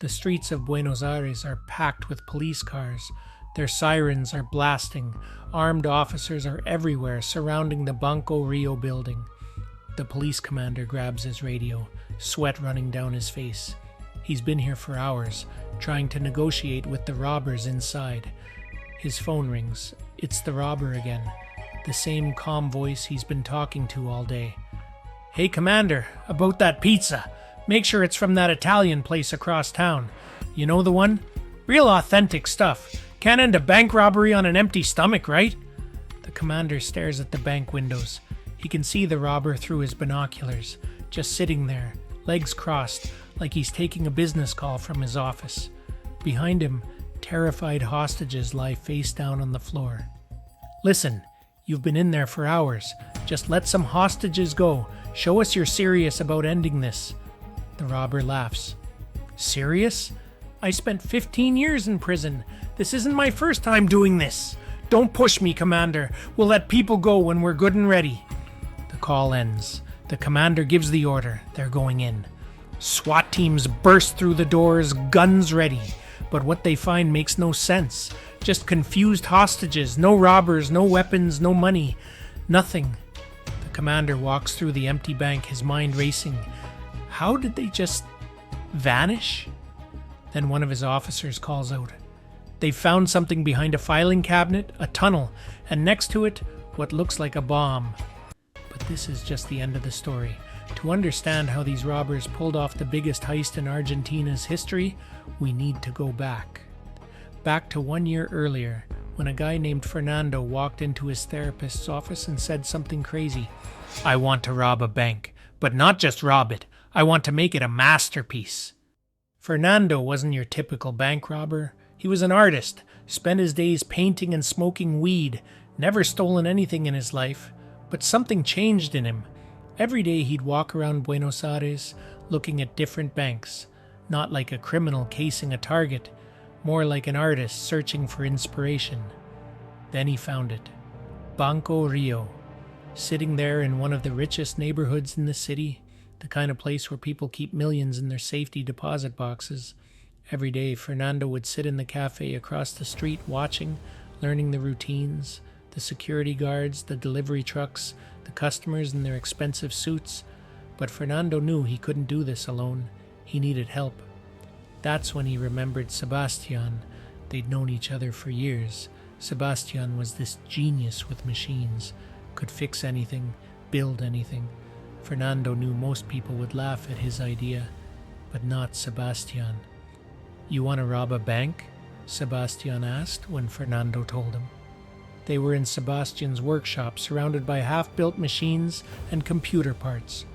The streets of Buenos Aires are packed with police cars. Their sirens are blasting. Armed officers are everywhere surrounding the Banco Rio building. The police commander grabs his radio, sweat running down his face. He's been here for hours, trying to negotiate with the robbers inside. His phone rings. It's the robber again. The same calm voice he's been talking to all day. "Hey, Commander, about that pizza. Make sure it's from that Italian place across town. You know the one? Real authentic stuff. Can't end a bank robbery on an empty stomach, right?" The commander stares at the bank windows. He can see the robber through his binoculars, just sitting there, legs crossed, like he's taking a business call from his office. Behind him, terrified hostages lie face down on the floor. "Listen, you've been in there for hours. Just let some hostages go. Show us you're serious about ending this." The robber laughs. "Serious? I spent 15 years in prison. This isn't my first time doing this. Don't push me, Commander. We'll let people go when we're good and ready." The call ends. The commander gives the order. They're going in. SWAT teams burst through the doors, guns ready. But what they find makes no sense. Just confused hostages, no robbers, no weapons, no money. Nothing. The commander walks through the empty bank, his mind racing. How did they just vanish? Then one of his officers calls out. They've found something behind a filing cabinet, a tunnel, and next to it, what looks like a bomb. But this is just the end of the story. To understand how these robbers pulled off the biggest heist in Argentina's history, we need to go back. Back to 1 year earlier, when a guy named Fernando walked into his therapist's office and said something crazy. "I want to rob a bank, but not just rob it. I want to make it a masterpiece." Fernando wasn't your typical bank robber. He was an artist, spent his days painting and smoking weed, never stolen anything in his life, but something changed in him. Every day he'd walk around Buenos Aires looking at different banks, not like a criminal casing a target, more like an artist searching for inspiration. Then he found it. Banco Rio, sitting there in one of the richest neighborhoods in the city, the kind of place where people keep millions in their safety deposit boxes. Every day, Fernando would sit in the cafe across the street watching, learning the routines, the security guards, the delivery trucks, the customers in their expensive suits. But Fernando knew he couldn't do this alone. He needed help. That's when he remembered Sebastian. They'd known each other for years. Sebastian was this genius with machines, could fix anything, build anything. Fernando knew most people would laugh at his idea, but not Sebastian. "You want to rob a bank?" Sebastian asked when Fernando told him. They were in Sebastian's workshop, surrounded by half-built machines and computer parts.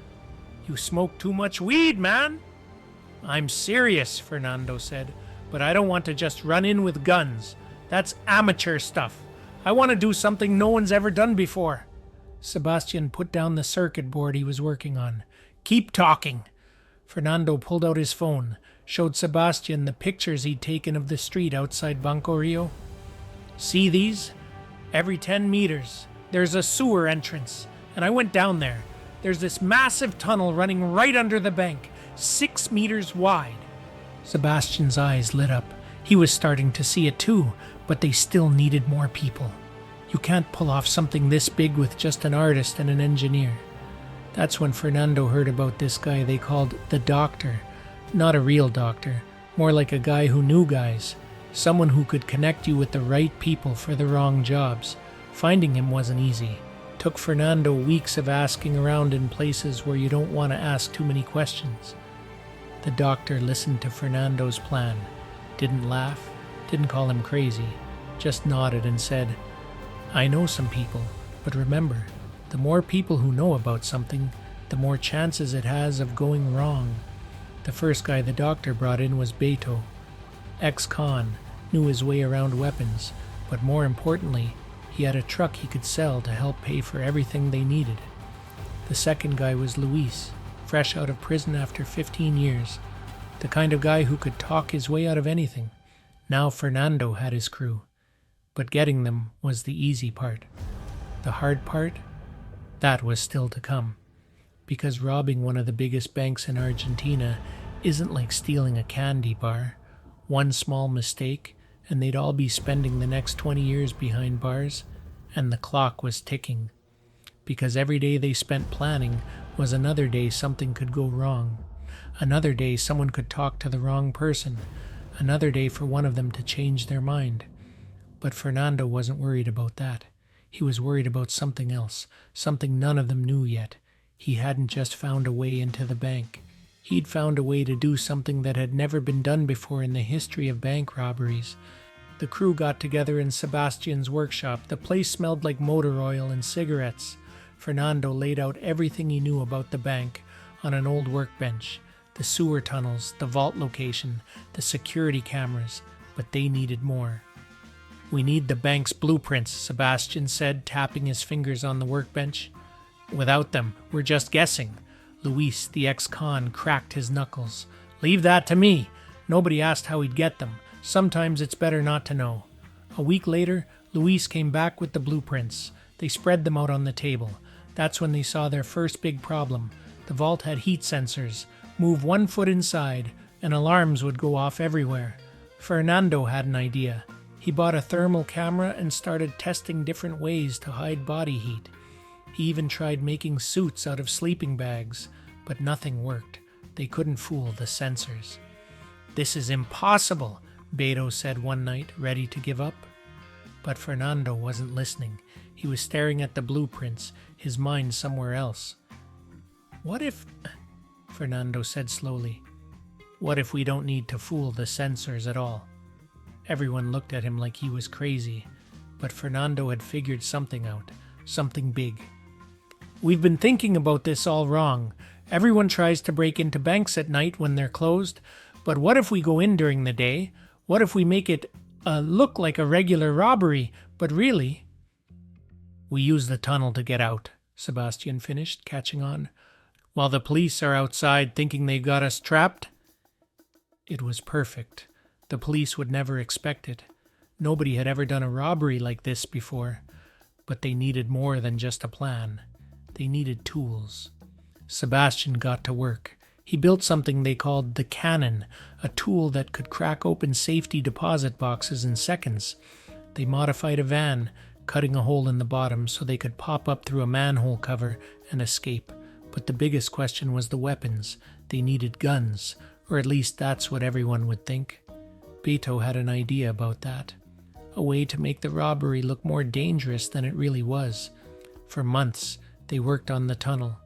"You smoke too much weed, man!" "I'm serious," Fernando said, "but I don't want to just run in with guns. That's amateur stuff. I want to do something no one's ever done before." Sebastian put down the circuit board he was working on. "Keep talking." Fernando pulled out his phone, showed Sebastian the pictures he'd taken of the street outside Banco Rio. "See these? Every 10 meters, there's a sewer entrance, and I went down there. There's this massive tunnel running right under the bank, 6 meters wide." Sebastian's eyes lit up. He was starting to see it too, but they still needed more people. You can't pull off something this big with just an artist and an engineer. That's when Fernando heard about this guy they called the Doctor. Not a real doctor, more like a guy who knew guys. Someone who could connect you with the right people for the wrong jobs. Finding him wasn't easy. Took Fernando weeks of asking around in places where you don't want to ask too many questions. The doctor listened to Fernando's plan. Didn't laugh, didn't call him crazy, just nodded and said, "I know some people, but remember, the more people who know about something, the more chances it has of going wrong." The first guy the doctor brought in was Beto. Ex-con, knew his way around weapons, but more importantly, he had a truck he could sell to help pay for everything they needed. The second guy was Luis, fresh out of prison after 15 years, the kind of guy who could talk his way out of anything. Now Fernando had his crew, but getting them was the easy part. The hard part? That was still to come, because robbing one of the biggest banks in Argentina isn't like stealing a candy bar. One small mistake, and they'd all be spending the next 20 years behind bars, and the clock was ticking. Because every day they spent planning was another day something could go wrong. Another day someone could talk to the wrong person. Another day for one of them to change their mind. But Fernando wasn't worried about that. He was worried about something else, something none of them knew yet. He hadn't just found a way into the bank. He'd found a way to do something that had never been done before in the history of bank robberies. The crew got together in Sebastian's workshop. The place smelled like motor oil and cigarettes. Fernando laid out everything he knew about the bank on an old workbench. The sewer tunnels, the vault location, the security cameras, but they needed more. "We need the bank's blueprints," Sebastian said, tapping his fingers on the workbench. "Without them, we're just guessing." Luis, the ex-con, cracked his knuckles. "Leave that to me. Nobody asked how he'd get them. Sometimes it's better not to know." A week later, Luis came back with the blueprints. They spread them out on the table. That's when they saw their first big problem. The vault had heat sensors. Move 1 foot inside, and alarms would go off everywhere. Fernando had an idea. He bought a thermal camera and started testing different ways to hide body heat. He even tried making suits out of sleeping bags, but nothing worked. They couldn't fool the sensors. "This is impossible," Beto said one night, ready to give up. But Fernando wasn't listening. He was staring at the blueprints, his mind somewhere else. "What if," Fernando said slowly, "what if we don't need to fool the sensors at all?" Everyone looked at him like he was crazy, but Fernando had figured something out, something big. "We've been thinking about this all wrong. Everyone tries to break into banks at night when they're closed, but what if we go in during the day? What if we make it look like a regular robbery, but really—" "We use the tunnel to get out," Sebastian finished, catching on. "While the police are outside thinking they got us trapped." It was perfect. The police would never expect it. Nobody had ever done a robbery like this before. But they needed more than just a plan. They needed tools. Sebastian got to work. He built something they called the cannon, a tool that could crack open safety deposit boxes in seconds. They modified a van, cutting a hole in the bottom so they could pop up through a manhole cover and escape. But the biggest question was the weapons. They needed guns, or at least that's what everyone would think. Beto had an idea about that. A way to make the robbery look more dangerous than it really was. For months, they worked on the tunnel.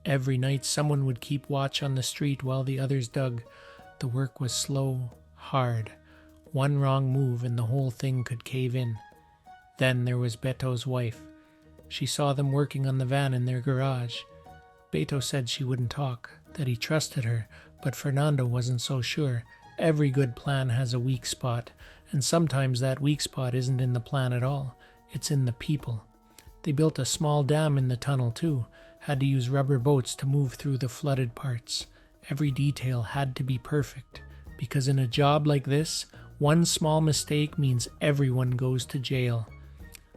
Every night, someone would keep watch on the street while the others dug. The work was slow, hard. One wrong move and the whole thing could cave in. Then there was Beto's wife. She saw them working on the van in their garage. Beto said she wouldn't talk, that he trusted her, but Fernando wasn't so sure. Every good plan has a weak spot, and sometimes that weak spot isn't in the plan at all. It's in the people. They built a small dam in the tunnel too, had to use rubber boats to move through the flooded parts. Every detail had to be perfect, because in a job like this, one small mistake means everyone goes to jail.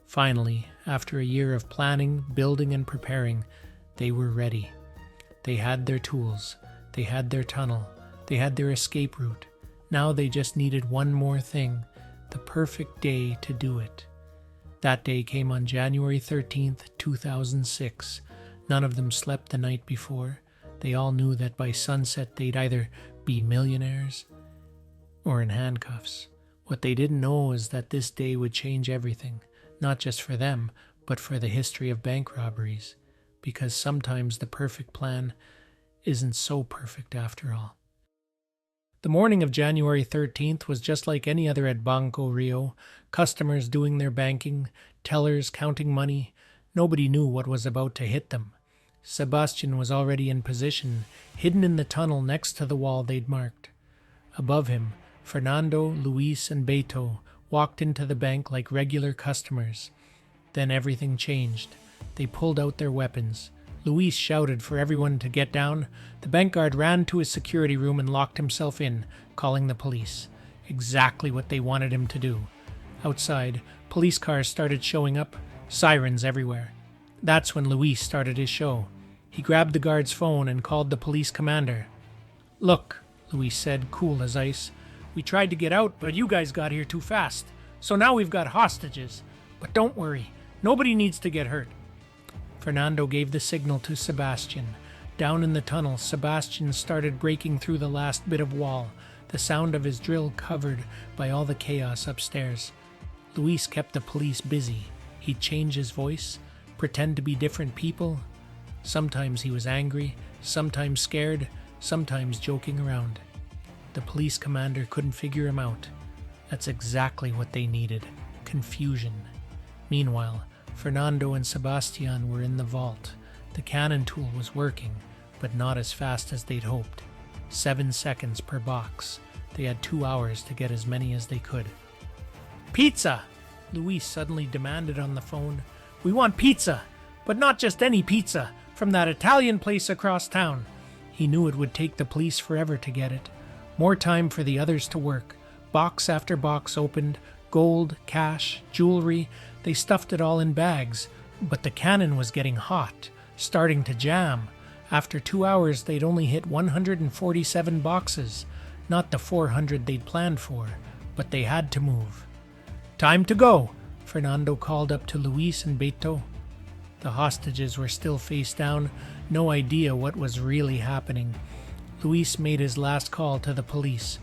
Finally, after a year of planning, building, and preparing, they were ready. They had their tools, they had their tunnel, they had their escape route. Now they just needed one more thing, the perfect day to do it. That day came on January 13th, 2006. None of them slept the night before. They all knew that by sunset they'd either be millionaires or in handcuffs. What they didn't know is that this day would change everything, not just for them, but for the history of bank robberies. Because sometimes the perfect plan isn't so perfect after all. The morning of January 13th was just like any other at Banco Rio. Customers doing their banking, tellers counting money. Nobody knew what was about to hit them. Sebastian was already in position, hidden in the tunnel next to the wall they'd marked. Above him, Fernando, Luis, and Beto walked into the bank like regular customers. Then everything changed. They pulled out their weapons. Luis shouted for everyone to get down. The bank guard ran to his security room and locked himself in, calling the police. Exactly what they wanted him to do. Outside, police cars started showing up, sirens everywhere. That's when Luis started his show. He grabbed the guard's phone and called the police commander. "Look, Luis said, cool as ice. We tried to get out, but you guys got here too fast. So now we've got hostages. But don't worry, nobody needs to get hurt. Fernando gave the signal to Sebastian. Down in the tunnel, Sebastian started breaking through the last bit of wall, the sound of his drill covered by all the chaos upstairs. Luis kept the police busy. He'd change his voice, pretend to be different people. Sometimes he was angry, sometimes scared, sometimes joking around. The police commander couldn't figure him out. That's exactly what they needed. Confusion. Meanwhile, Fernando and Sebastian were in the vault. The cannon tool was working, but not as fast as they'd hoped. 7 seconds per box. They had 2 hours to get as many as they could. Pizza! Luis suddenly demanded on the phone. We want pizza, but not just any pizza, from that Italian place across town. He knew it would take the police forever to get it. More time for the others to work. Box after box opened, gold, cash, jewelry. They stuffed it all in bags, but the cannon was getting hot, starting to jam. After 2 hours, they'd only hit 147 boxes, not the 400 they'd planned for, but they had to move. Time to go, Fernando called up to Luis and Beto. The hostages were still face down, no idea what was really happening. Luis made his last call to the police.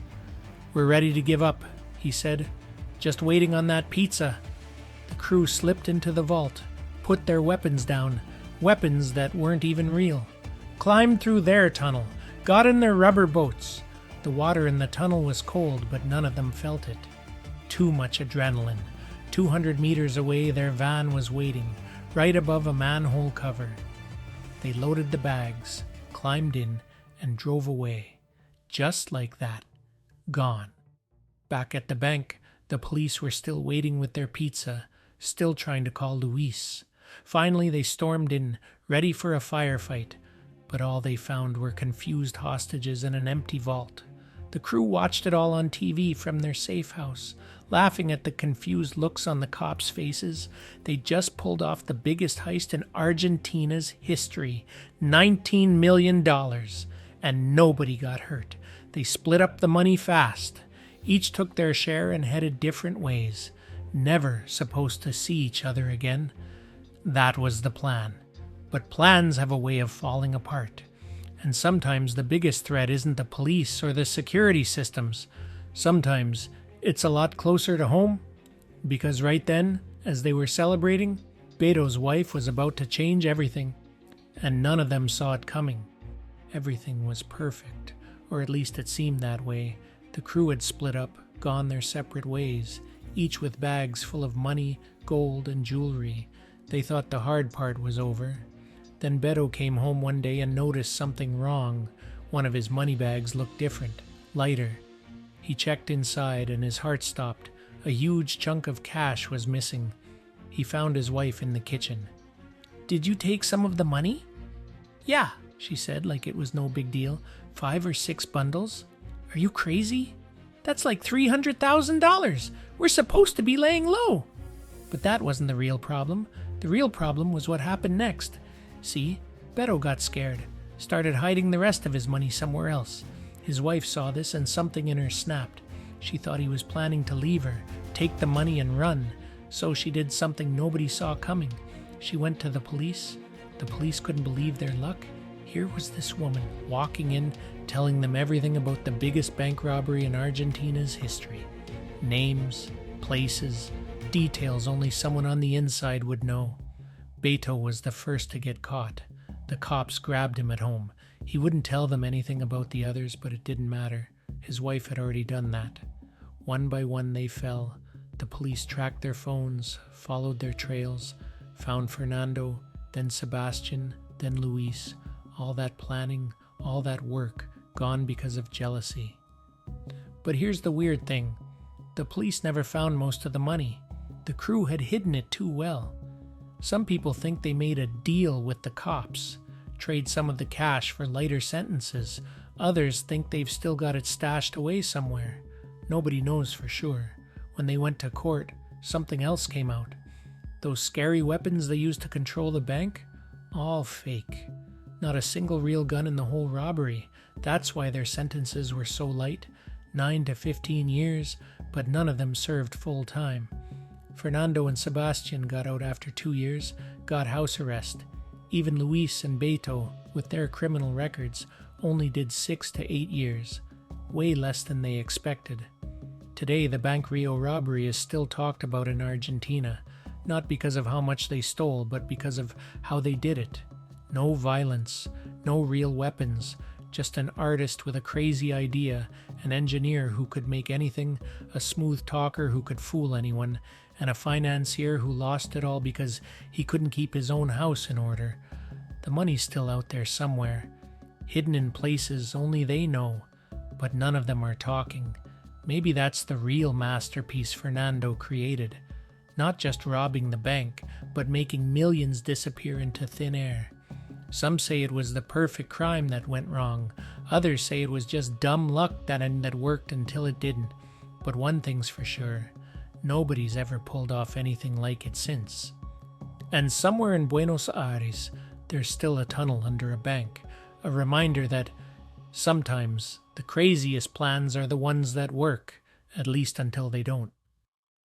We're ready to give up, he said. Just waiting on that pizza. The crew slipped into the vault, put their weapons down, weapons that weren't even real. Climbed through their tunnel, got in their rubber boats. The water in the tunnel was cold, but none of them felt it. Too much adrenaline. 200 meters away, their van was waiting, right above a manhole cover. They loaded the bags, climbed in, and drove away. Just like that. Gone. Back at the bank, the police were still waiting with their pizza, still trying to call Luis. Finally, they stormed in, ready for a firefight, but all they found were confused hostages in an empty vault. The crew watched it all on TV from their safe house, laughing at the confused looks on the cops' faces. They just pulled off the biggest heist in Argentina's history, $19 million, and nobody got hurt. They split up the money fast. Each took their share and headed different ways, never supposed to see each other again. That was the plan. But plans have a way of falling apart. And sometimes the biggest threat isn't the police or the security systems. Sometimes it's a lot closer to home. Because right then, as they were celebrating, Beto's wife was about to change everything. And none of them saw it coming. Everything was perfect, or at least it seemed that way. The crew had split up, gone their separate ways, each with bags full of money, gold, and jewelry. They thought the hard part was over. Then Beto came home one day and noticed something wrong. One of his money bags looked different, lighter. He checked inside and his heart stopped. A huge chunk of cash was missing. He found his wife in the kitchen. Did you take some of the money? Yeah, she said like it was no big deal. 5 or 6 bundles? Are you crazy? That's like $300,000. We're supposed to be laying low. But that wasn't the real problem. The real problem was what happened next. See, Beto got scared, started hiding the rest of his money somewhere else. His wife saw this and something in her snapped. She thought he was planning to leave her, take the money and run. So she did something nobody saw coming. She went to the police. The police couldn't believe their luck. Here was this woman walking in, telling them everything about the biggest bank robbery in Argentina's history. Names, places, details only someone on the inside would know. Beto was the first to get caught. The cops grabbed him at home. He wouldn't tell them anything about the others, but it didn't matter. His wife had already done that. One by one they fell. The police tracked their phones, followed their trails, found Fernando, then Sebastian, then Luis. All that planning, all that work, gone because of jealousy. But here's the weird thing. The police never found most of the money. The crew had hidden it too well. Some people think they made a deal with the cops, trade some of the cash for lighter sentences. Others think they've still got it stashed away somewhere. Nobody knows for sure. When they went to court, something else came out. Those scary weapons they used to control the bank? All fake. Not a single real gun in the whole robbery. That's why their sentences were so light, 9 to 15 years, but none of them served full time. Fernando and Sebastian got out after 2 years, got house arrest. Even Luis and Beto, with their criminal records, only did 6 to 8 years, way less than they expected. Today, the Banco Rio robbery is still talked about in Argentina, not because of how much they stole, but because of how they did it. No violence, no real weapons, just an artist with a crazy idea, an engineer who could make anything, a smooth talker who could fool anyone, and a financier who lost it all because he couldn't keep his own house in order. The money's still out there somewhere, hidden in places only they know, but none of them are talking. Maybe that's the real masterpiece Fernando created. Not just robbing the bank, but making millions disappear into thin air. Some say it was the perfect crime that went wrong. Others say it was just dumb luck that worked until it didn't. But one thing's for sure, nobody's ever pulled off anything like it since. And somewhere in Buenos Aires, there's still a tunnel under a bank, a reminder that sometimes the craziest plans are the ones that work, at least until they don't.